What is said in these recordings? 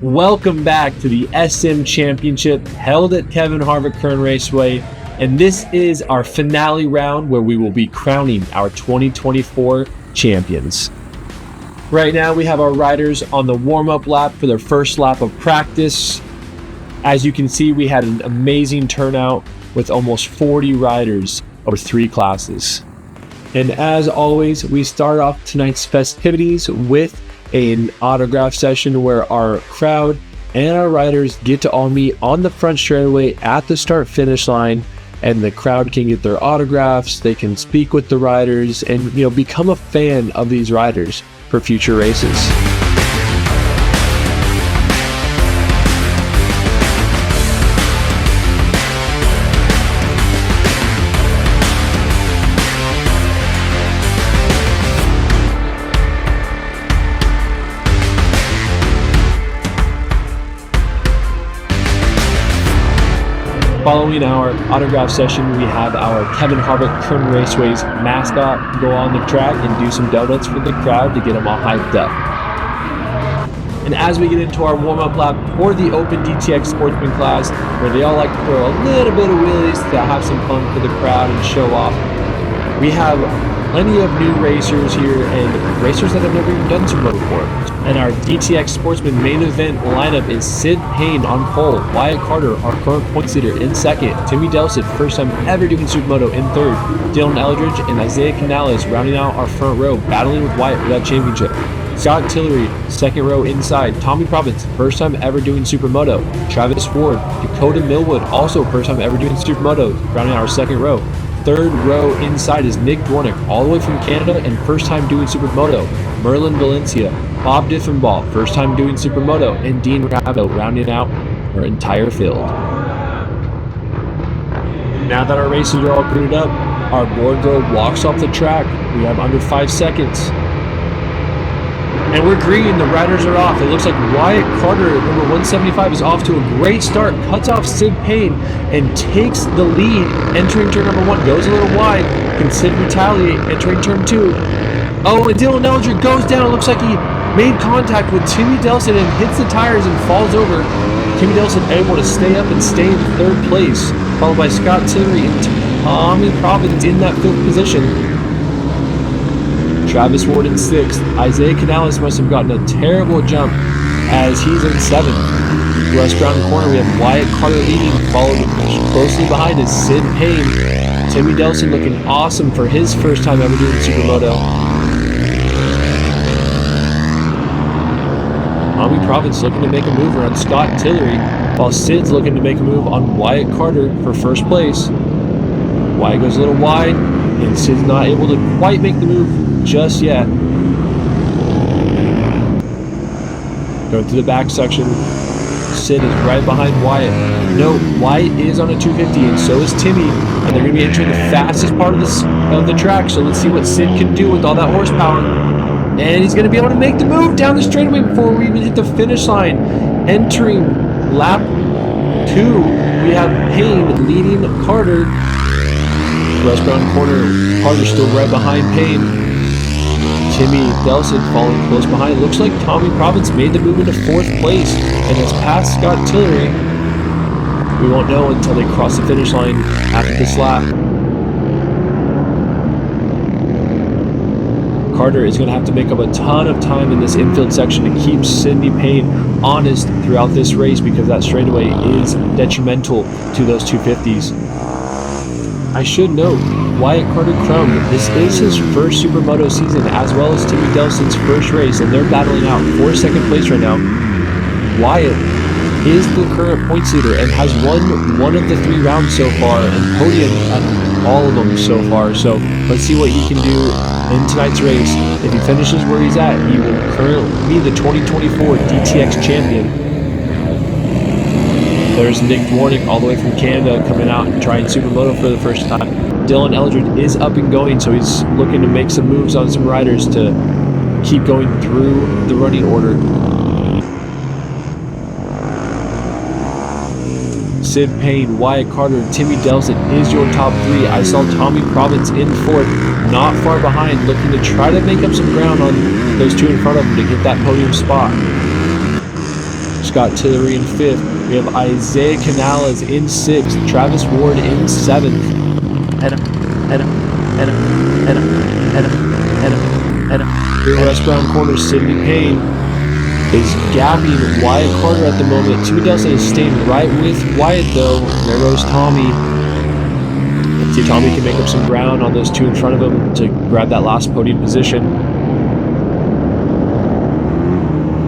Welcome back to the SM-Championship held at Kevin Harvick Kern Raceway, and this is our finale round where we will be crowning our 2024 champions. Right now we have our riders on the warm-up lap for their first lap of practice. As you can see, we had an amazing turnout with almost 40 riders over 3 classes. And as always, we start off tonight's festivities with an autograph session where our crowd and our riders get to all meet on the front straightaway at the start finish line, and the crowd can get their autographs, they can speak with the riders, and become a fan of these riders for future races. Following our autograph session, we have our Kevin Harvick Kern Raceway's mascot go on the track and do some donuts for the crowd to get them all hyped up. And as we get into our warm-up lap for the Open DTX Sportsman class, where they all like to throw a little bit of wheelies to have some fun for the crowd and show off, we have plenty of new racers here and racers that have never even done Supermoto before. And our DTX Sportsman main event lineup is Sid Payne on pole, Wyatt Carter, our current points leader, in second, Timmy Delsett, first time ever doing Supermoto, in third, Dylan Eldridge and Isaiah Canales rounding out our front row, battling with Wyatt for that championship. Scott Tillery, second row inside, Tommy Province, first time ever doing Supermoto, Travis Ford, Dakota Millwood, also first time ever doing Supermoto, rounding out our second row. Third row inside is Nick Dwornik, all the way from Canada and first time doing Supermoto. Merlin Valencia, Bob Diffenbaugh, first time doing Supermoto, and Dean Rabideau rounding out our entire field. Now that our races are all booted up, our board girl walks off the track. We have under 5 seconds. And we're green, the riders are off. It looks like Wyatt Carter, number 175, is off to a great start, cuts off Sid Payne, and takes the lead entering turn number 1. Goes a little wide, can Sid retaliate entering turn 2. Oh, and Dylan Eldridge goes down. It looks like he made contact with Timmy Delsett and hits the tires and falls over. Timmy Delsett able to stay up and stay in 3rd place, followed by Scott Tillery and Tommy Providence in that 5th position. Travis Ward in 6th. Isaiah Canales must have gotten a terrible jump as he's in 7th. West around the corner, we have Wyatt Carter leading, followed closely behind is Sid Payne. Timmy Delsett looking awesome for his first time ever doing Supermoto. Tommy Province looking to make a move around Scott Tillery, while Sid's looking to make a move on Wyatt Carter for first place. Wyatt goes a little wide, and Sid's not able to quite make the move just yet. Going through the back section, Sid is right behind Wyatt. Note, Wyatt is on a 250 and so is Timmy, and they're going to be entering the fastest part of the track, so let's see what Sid can do with all that horsepower. And he's going to be able to make the move down the straightaway before we even hit the finish line. Entering lap 2, we have Payne leading Carter. Westbound corner, Carter still right behind Payne. Timmy Delsett following close behind. Looks like Tommy Province made the move into 4th place and has passed Scott Tillery. We won't know until they cross the finish line after this lap. Carter is going to have to make up a ton of time in this infield section to keep Sidney Payne honest throughout this race, because that straightaway is detrimental to those 250s. I should note, Wyatt Carter crowned. This is his first Supermoto season, as well as Timmy Delsett's first race, and they're battling out for 2nd place right now. Wyatt is the current points leader and has won 1 of the 3 rounds so far and podium at all of them so far. So let's see what he can do in tonight's race. If he finishes where he's at, he will currently be the 2024 DTX champion. There's Nick Dwornik all the way from Canada coming out and trying Supermoto for the first time. Dylan Eldridge is up and going, so he's looking to make some moves on some riders to keep going through the running order. Sid Payne, Wyatt Carter, and Timmy Delsett is your top 3. I saw Tommy Province in 4th, not far behind, looking to try to make up some ground on those 2 in front of him to get that podium spot. Scott Tillery in 5th. We have Isaiah Canales in 6th. Travis Ward in 7th. Rear westbound corner, Sidney Payne is gapping Wyatt Carter at the moment. Timmy Delson is staying right with Wyatt though. There goes Tommy. Let's see if Tommy can make up some ground on those two in front of him to grab that last podium position.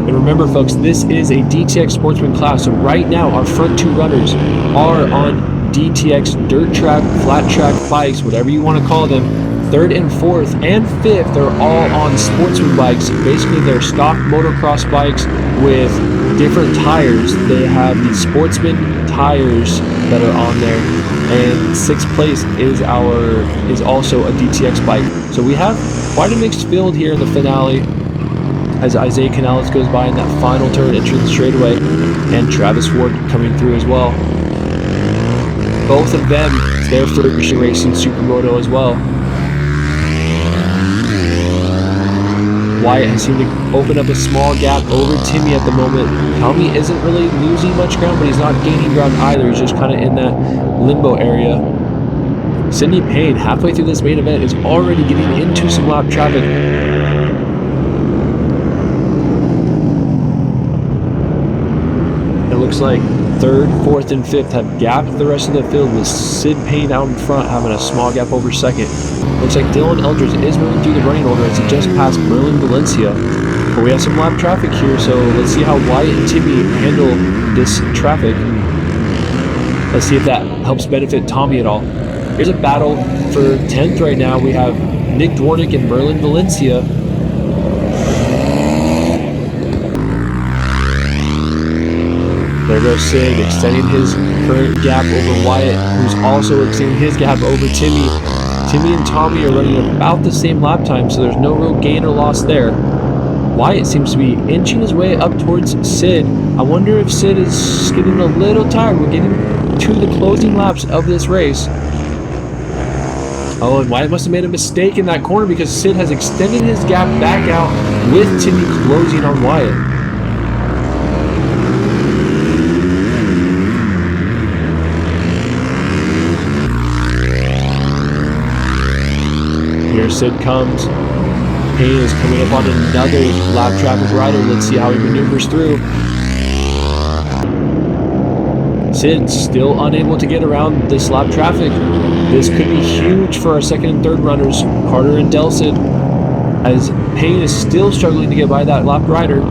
And remember folks, this is a DTX Sportsman class, so right now our front two runners are on DTX dirt track, flat track bikes, whatever you want to call them. 3rd and 4th and 5th are all on Sportsman bikes. Basically they're stock motocross bikes with different tires. They have the Sportsman tires that are on there, and 6th place is also a DTX bike. So we have quite a mixed field here in the finale as Isaiah Canales goes by in that final turn entering the straightaway, and Travis Ward coming through as well. Both of them, it's their first racing Supermoto as well. Wyatt has seemed to open up a small gap over Timmy at the moment. Tommy isn't really losing much ground, but he's not gaining ground either. He's just kind of in that limbo area. Sidney Payne, halfway through this main event, is already getting into some lap traffic. It looks like 3rd, 4th, and 5th have gapped the rest of the field, with Sid Payne out in front having a small gap over 2nd. Looks like Dylan Eldridge is moving through the running order as he just passed Merlin Valencia. But we have some lap traffic here, so let's see how Wyatt and Timmy handle this traffic. Let's see if that helps benefit Tommy at all. Here's a battle for 10th right now. We have Nick Dwornik and Merlin Valencia. There goes Sid, extending his current gap over Wyatt, who's also extending his gap over Timmy. Timmy and Tommy are running about the same lap time, so there's no real gain or loss there. Wyatt seems to be inching his way up towards Sid. I wonder if Sid is getting a little tired. We're getting to the closing laps of this race. Oh, and Wyatt must have made a mistake in that corner because Sid has extended his gap back out with Timmy closing on Wyatt. Here Sid comes. Payne is coming up on another lap traffic rider. Let's see how he maneuvers through. Sid still unable to get around this lap traffic. This could be huge for our 2nd and 3rd runners, Carter and Delson, as Payne is still struggling to get by that lap rider.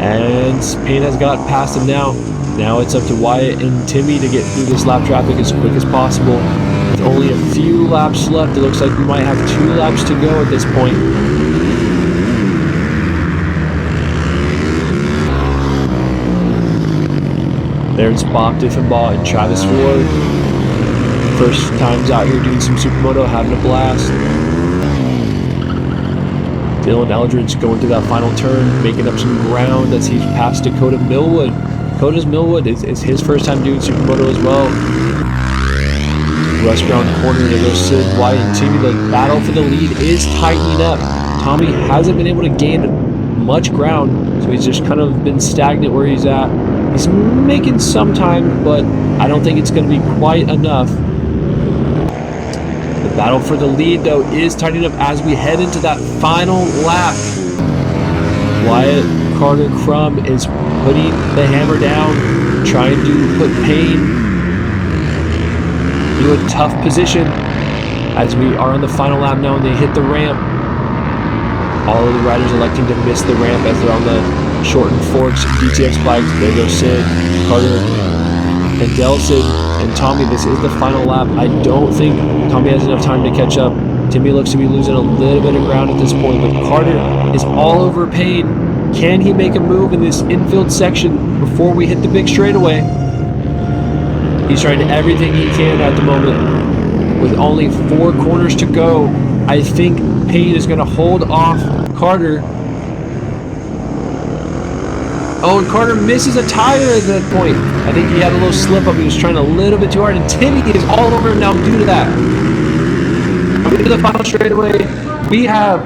And Payne has got past him now. Now it's up to Wyatt and Timmy to get through this lap traffic as quick as possible. With only a few laps left, it looks like we might have 2 laps to go at this point. There's Bob Diffenbaugh and Travis Ward. First times out here doing some Supermoto, having a blast. Dylan Eldridge going through that final turn, making up some ground as he's passed Dakota Millwood. Dakota Millwood is his first time doing Supermoto as well. Westbound corner, there goes Sid, Wyatt, and Timmy. The battle for the lead is tightening up. Tommy hasn't been able to gain much ground, so he's just kind of been stagnant where he's at. He's making some time, but I don't think it's going to be quite enough. The battle for the lead, though, is tightening up as we head into that final lap. Wyatt Carter Crum is putting the hammer down, trying to put Payne into a tough position as we are on the final lap now and they hit the ramp. All of the riders electing to miss the ramp as they're on the shortened forks DTX bikes. There goes Sid, Carter, and Delson, and Tommy. This is the final lap. I don't think Tommy has enough time to catch up. Timmy looks to be losing a little bit of ground at this point, but Carter is all over Payne. Can he make a move in this infield section before we hit the big straightaway? He's trying everything he can at the moment. With only 4 corners to go, I think Payne is going to hold off Carter. Oh, and Carter misses a tire at that point. I think he had a little slip up. He was trying a little bit too hard, and Timmy is all over him now due to that. Coming to the final straightaway, we have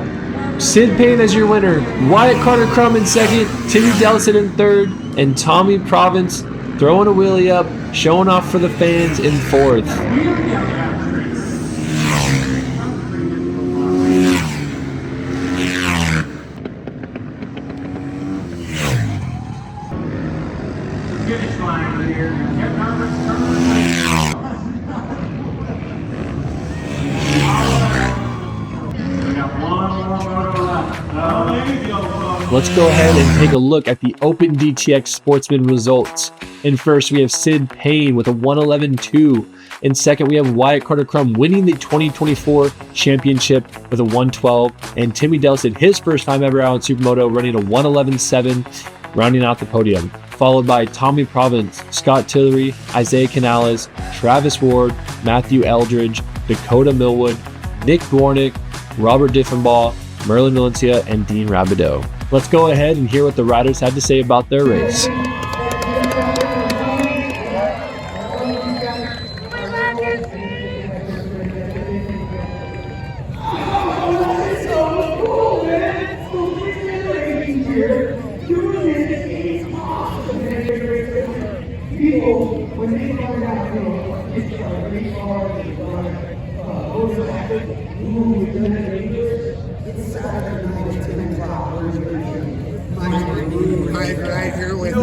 Sid Payne as your winner, Wyatt Carter-Crum in second, Timmy Delsett in third, and Tommy Province throwing a wheelie up, showing off for the fans in fourth. Finish line here, Kevin Harvick Kern Raceway. We got one more moto left. There you go, folks. Let's go ahead and take a look at the Open DTX Sportsman results. In first, we have Sid Payne with a 1:11.2. In second, we have Wyatt Carter-Crum winning the 2024 championship with a 1:12. And Timmy Delsett, his first time ever out in Supermoto, running a 1:11.7, rounding out the podium. Followed by Tommy Province, Scott Tillery, Isaiah Canales, Travis Ward, Matthew Eldridge, Dakota Millwood, Nick Dwornik, Robert Diffenbaugh, Merlin Valencia, and Dean Rabideau. Let's go ahead and hear what the riders had to say about their race. When they started out here, it's really hard to run motorcycle, move with the it's Saturday night at 10 o'clock. I'm right here with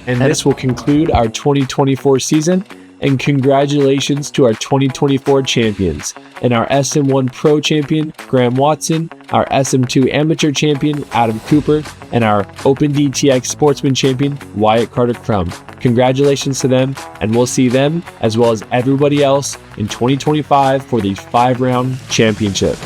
And this will conclude our 2024 season. And congratulations to our 2024 champions and our SM1 Pro champion, Graham Watson, our SM2 Amateur champion, Adam Cooper, and our Open DTX Sportsman champion, Wyatt Carter-Crum. Congratulations to them, and we'll see them as well as everybody else in 2025 for the 5-round championship.